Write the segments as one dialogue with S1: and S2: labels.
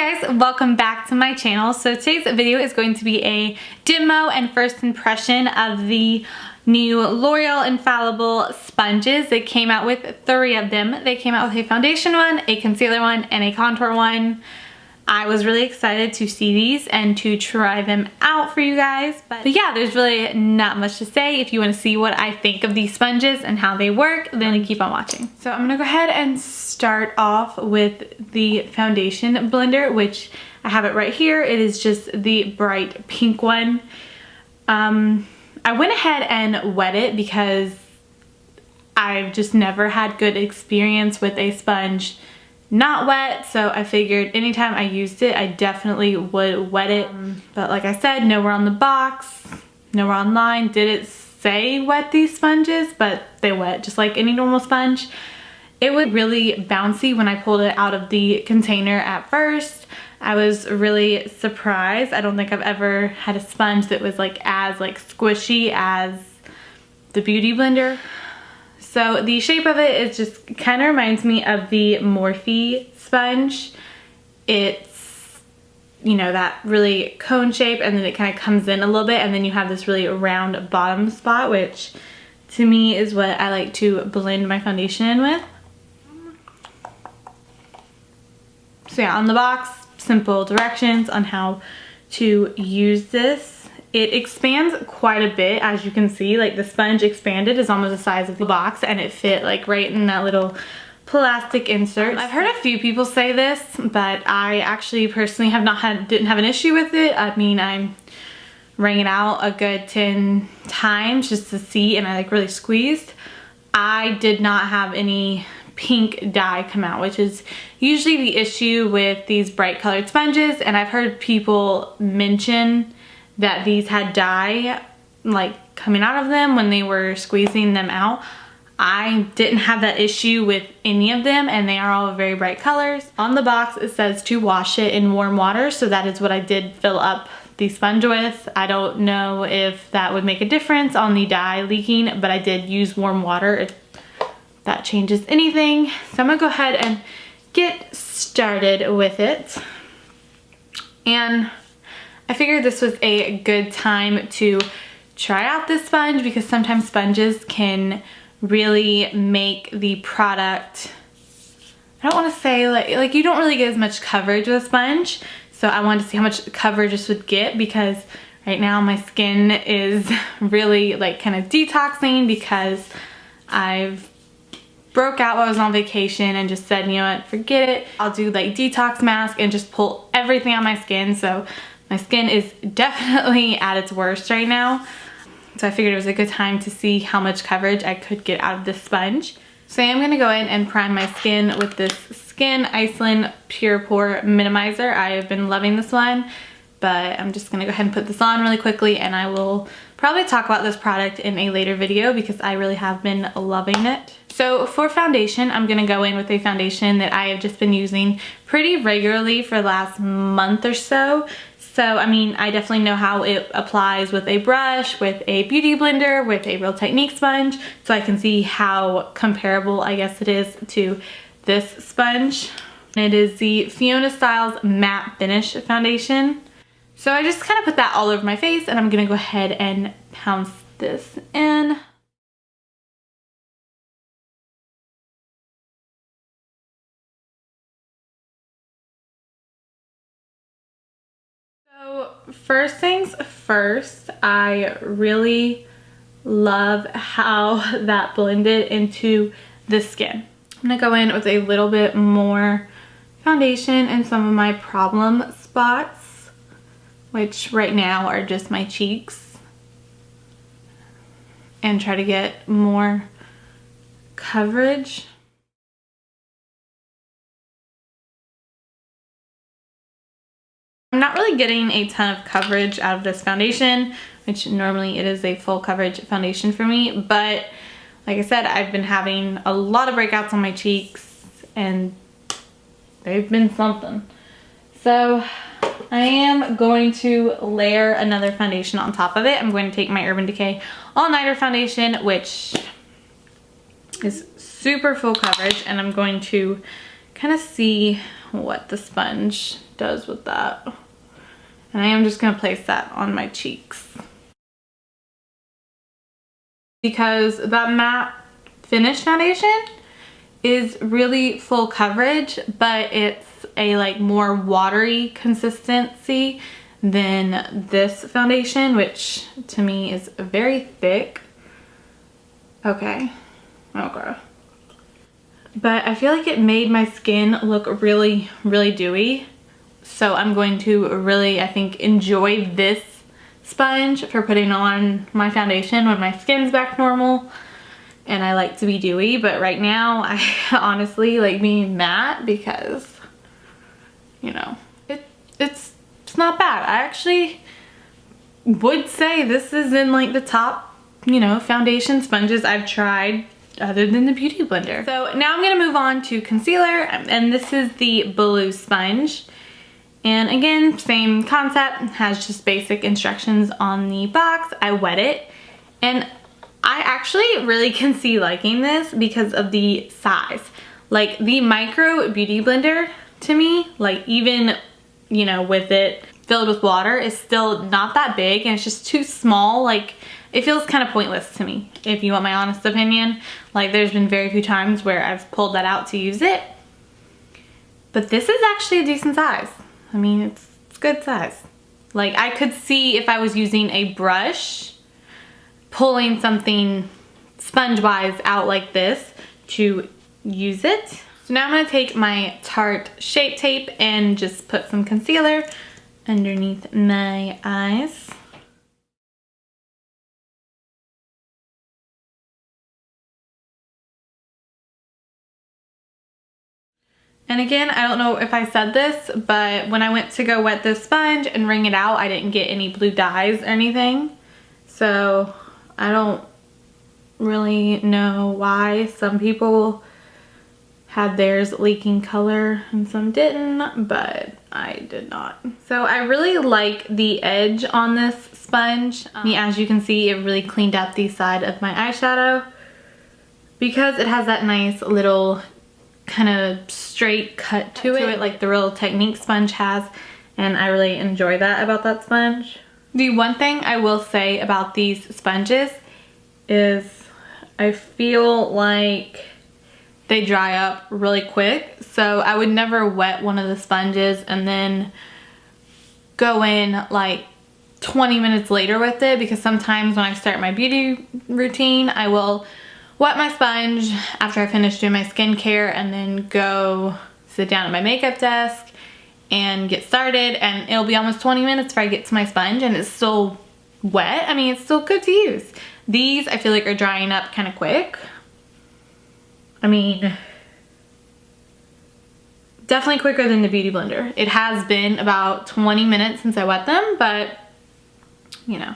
S1: Hey guys, welcome back to my channel. So today's video is going to be a demo and first impression of the new L'Oreal Infallible sponges. They came out with 3 of them. They came out with a foundation one, a concealer one, and a contour one. I was really excited to see these and to try them out for you guys. But yeah, there's really not much to say. If you want to see what I think of these sponges and how they work, then keep on watching. So I'm gonna go ahead and start off with the foundation blender, which I have it right here. It is just the bright pink one. I went ahead and wet it because I've just never had good experience with a sponge not wet, so I figured anytime I used it I definitely would wet it. But like I said, nowhere on the box, nowhere online did it say wet these sponges, but they wet just like any normal sponge. It was really bouncy when I pulled it out of the container at first. I was really surprised. I don't think I've ever had a sponge that was as squishy as the Beauty Blender. So the shape of it is just kind of reminds me of the Morphe sponge. It's, you know, that really cone shape, and then it kind of comes in a little bit, and then you have this really round bottom spot, which to me is what I like to blend my foundation in with. So yeah, on the box, simple directions on how to use this. It expands quite a bit, as you can see. Like, the sponge expanded is almost the size of the box, and it fit like right in that little plastic insert. I've heard a few people say this, but I actually personally didn't have an issue with it. I mean, I wrung it out a good 10 times just to see, and I really squeezed. I did not have any pink dye come out, which is usually the issue with these bright colored sponges, and I've heard people mention that these had dye coming out of them when they were squeezing them out. I didn't have that issue with any of them, and they are all very bright colors. On the box it says to wash it in warm water, so that is what I did fill up the sponge with. I don't know if that would make a difference on the dye leaking, but I did use warm water if that changes anything. So I'm gonna go ahead and get started with it. And I figured this was a good time to try out this sponge, because sometimes sponges can really make the product, I don't want to say like you don't really get as much coverage with a sponge. So I wanted to see how much coverage this would get, because right now my skin is really kind of detoxing, because I've broke out while I was on vacation and just said, you know what, forget it. I'll do detox mask and just pull everything out of my skin. So my skin is definitely at its worst right now. So I figured it was a good time to see how much coverage I could get out of this sponge. So I am going to go in and prime my skin with this Skin Iceland Pure Pore Minimizer. I have been loving this one, but I'm just going to go ahead and put this on really quickly, and I will probably talk about this product in a later video because I really have been loving it. So for foundation, I'm going to go in with a foundation that I have just been using pretty regularly for the last month or so. So, I mean, I definitely know how it applies with a brush, with a Beauty Blender, with a Real Technique sponge. So I can see how comparable, I guess, it is to this sponge. It is the Fiona Styles Matte Finish Foundation. So I just kind of put that all over my face, and I'm going to go ahead and pounce this in. So first things first, I really love how that blended into the skin. I'm gonna go in with a little bit more foundation in some of my problem spots, which right now are just my cheeks, and try to get more coverage. I'm not really getting a ton of coverage out of this foundation, which normally it is a full coverage foundation for me, but like I said, I've been having a lot of breakouts on my cheeks, and they've been something. So I am going to layer another foundation on top of it. I'm going to take my Urban Decay All Nighter foundation, which is super full coverage, and I'm going to kind of see what the sponge does with that. And I am just gonna place that on my cheeks. Because that matte finish foundation is really full coverage, but it's a like more watery consistency than this foundation, which to me is very thick. Okay. But I feel like it made my skin look really, really dewy. So I'm going to really, I think, enjoy this sponge for putting on my foundation when my skin's back normal and I like to be dewy. But right now I honestly like being matte because, you know, it's not bad. I actually would say this is in like the top, you know, foundation sponges I've tried other than the Beauty Blender. So now I'm gonna move on to concealer, and this is the Blue sponge. And again, same concept, has just basic instructions on the box. I wet it, and I actually really can see liking this because of the size. Like the Micro Beauty Blender, to me, like even, you know, with it filled with water, is still not that big, and it's just too small. Like it feels kind of pointless to me, if you want my honest opinion. Like there's been very few times where I've pulled that out to use it. But this is actually a decent size. I mean, it's good size. Like I could see if I was using a brush, pulling something sponge-wise out like this to use it. So now I'm gonna take my Tarte Shape Tape and just put some concealer underneath my eyes. And again, I don't know if I said this, but when I went to go wet this sponge and wring it out, I didn't get any blue dyes or anything. So I don't really know why some people had theirs leaking color and some didn't, but I did not. So I really like the edge on this sponge. As you can see, it really cleaned up the side of my eyeshadow because it has that nice little kind of straight cut to it like the Real Technique sponge has, and I really enjoy that about that sponge. The one thing I will say about these sponges is I feel like they dry up really quick, so I would never wet one of the sponges and then go in like 20 minutes later with it, because sometimes when I start my beauty routine I will wet my sponge after I finish doing my skincare and then go sit down at my makeup desk and get started, and it'll be almost 20 minutes before I get to my sponge and it's still wet. I mean, it's still good to use. These I feel like are drying up kind of quick. I mean, definitely quicker than the Beauty Blender. It has been about 20 minutes since I wet them, but you know.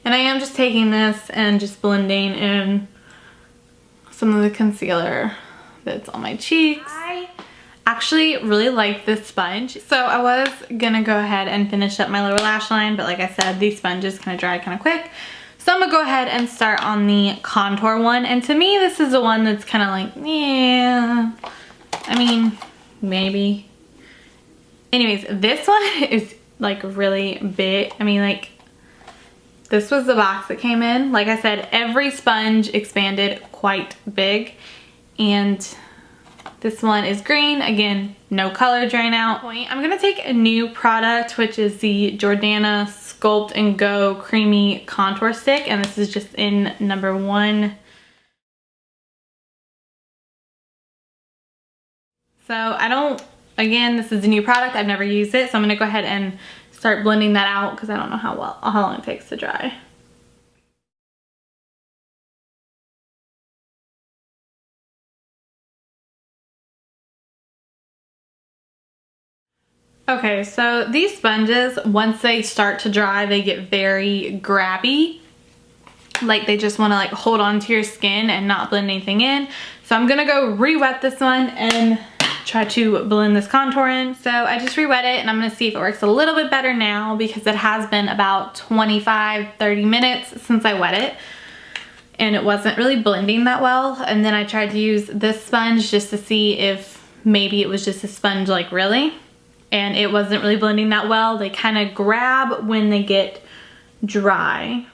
S1: And I am just taking this and just blending in some of the concealer that's on my cheeks. I actually really like this sponge. So I was gonna go ahead and finish up my lower lash line, but like I said, these sponges kind of dry kind of quick. So I'm gonna go ahead and start on the contour one. And to me, this is the one that's kind of like, yeah, I mean, maybe. Anyways, this one is like really big. I mean, like, this was the box that came in. Like I said, every sponge expanded quite big. And this one is green. Again, no color drain out. I'm gonna take a new product, which is the Jordana Sculpt and Go Creamy Contour Stick. And this is just in number 1. So again, this is a new product. I've never used it. So I'm gonna go ahead and start blending that out because I don't know how long it takes to dry. Okay, so these sponges, once they start to dry, they get very grabby. Like they just want to like hold on to your skin and not blend anything in. So I'm gonna go re-wet this one and try to blend this contour in. So I just re-wet it and I'm gonna see if it works a little bit better now, because it has been about 25-30 minutes since I wet it and it wasn't really blending that well. And then I tried to use this sponge just to see if maybe it was just a sponge like really, and it wasn't really blending that well. They kind of grab when they get dry.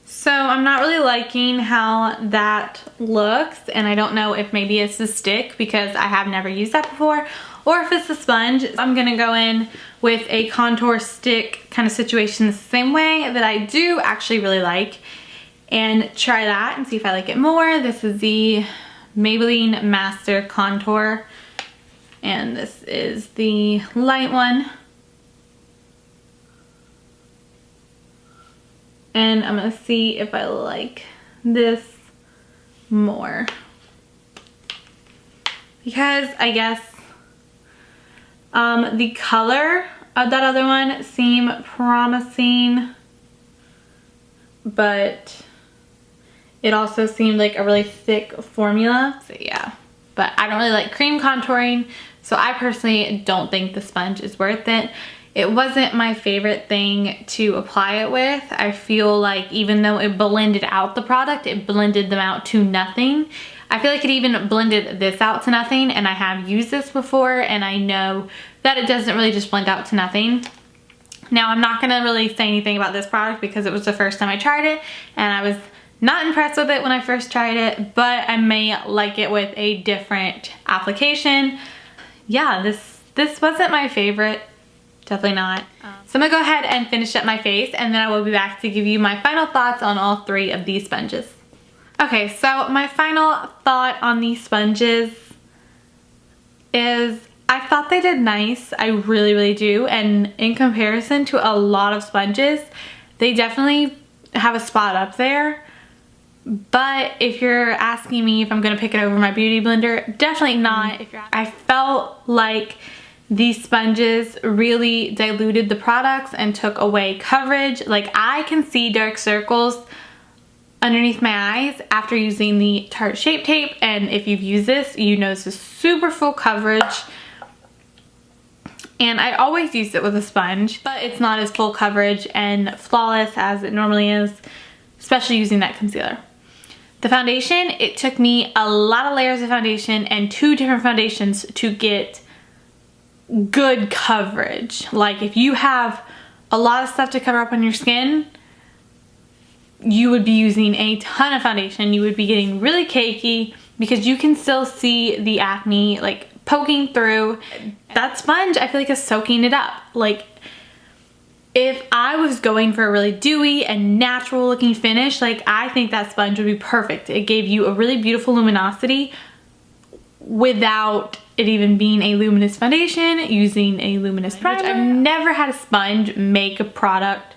S1: So I'm not really liking how that looks, and I don't know if maybe it's the stick because I have never used that before, or if it's the sponge. I'm gonna go in with a contour stick kind of situation the same way that I do actually really like, and try that and see if I like it more. This is the Maybelline Master Contour, and this is the light one. And I'm gonna see if I like this more, because I guess the color of that other one seemed promising, but it also seemed like a really thick formula. So yeah, but I don't really like cream contouring, so I personally don't think the sponge is worth it. It wasn't my favorite thing to apply it with. I feel like even though it blended out the product, it blended them out to nothing. I feel like it even blended this out to nothing, and I have used this before, and I know that it doesn't really just blend out to nothing. Now, I'm not gonna really say anything about this product because it was the first time I tried it, and I was not impressed with it when I first tried it, but I may like it with a different application. Yeah, this wasn't my favorite. Definitely not. So I'm gonna go ahead and finish up my face, and then I will be back to give you my final thoughts on all three of these sponges. Okay, so my final thought on these sponges is I thought they did nice. I really, really do. And in comparison to a lot of sponges, they definitely have a spot up there. But if you're asking me if I'm gonna pick it over my beauty blender, definitely not. I felt like these sponges really diluted the products and took away coverage. Like, I can see dark circles underneath my eyes after using the Tarte Shape Tape, and if you've used this, you know this is super full coverage. And I always use it with a sponge, but it's not as full coverage and flawless as it normally is, especially using that concealer. The foundation, it took me a lot of layers of foundation and 2 different foundations to get good coverage. Like, if you have a lot of stuff to cover up on your skin, you would be using a ton of foundation. You would be getting really cakey because you can still see the acne like poking through. That sponge, I feel like, is soaking it up. Like, if I was going for a really dewy and natural looking finish, like, I think that sponge would be perfect. It gave you a really beautiful luminosity without it even being a luminous foundation, using a luminous primer. I've never had a sponge make a product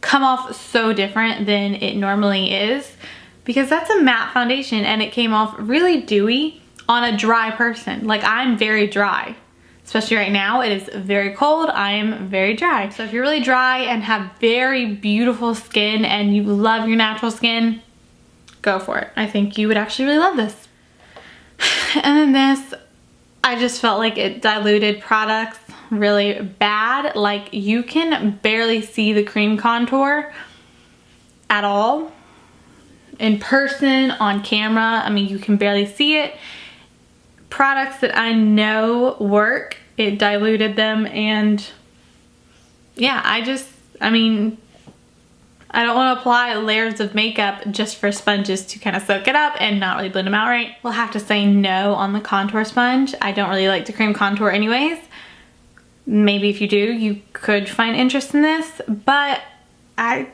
S1: come off so different than it normally is, because that's a matte foundation and it came off really dewy on a dry person. Like, I'm very dry, especially right now. It is very cold. I am very dry. So if you're really dry and have very beautiful skin and you love your natural skin, go for it. I think you would actually really love this. And then this, I just felt like it diluted products really bad. Like, you can barely see the cream contour at all. In person, on camera, I mean, you can barely see it. Products that I know work, it diluted them, and yeah, I mean, I don't want to apply layers of makeup just for sponges to kind of soak it up and not really blend them out right. We'll have to say no on the contour sponge. I don't really like to cream contour anyways. Maybe if you do, you could find interest in this, but I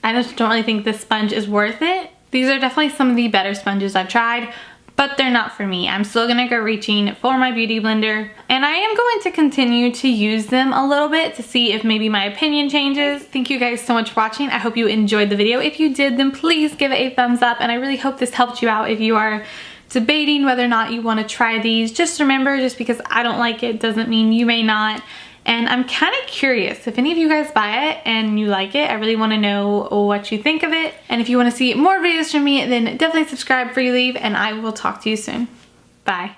S1: just don't really think this sponge is worth it. These are definitely some of the better sponges I've tried, but they're not for me. I'm still gonna go reaching for my beauty blender, and I am going to continue to use them a little bit to see if maybe my opinion changes. Thank you guys so much for watching. I hope you enjoyed the video. If you did, then please give it a thumbs up, and I really hope this helped you out if you are debating whether or not you want to try these. Just remember, just because I don't like it doesn't mean you may not. And I'm kind of curious if any of you guys buy it and you like it. I really want to know what you think of it. And if you want to see more videos from me, then definitely subscribe before you leave, and I will talk to you soon. Bye.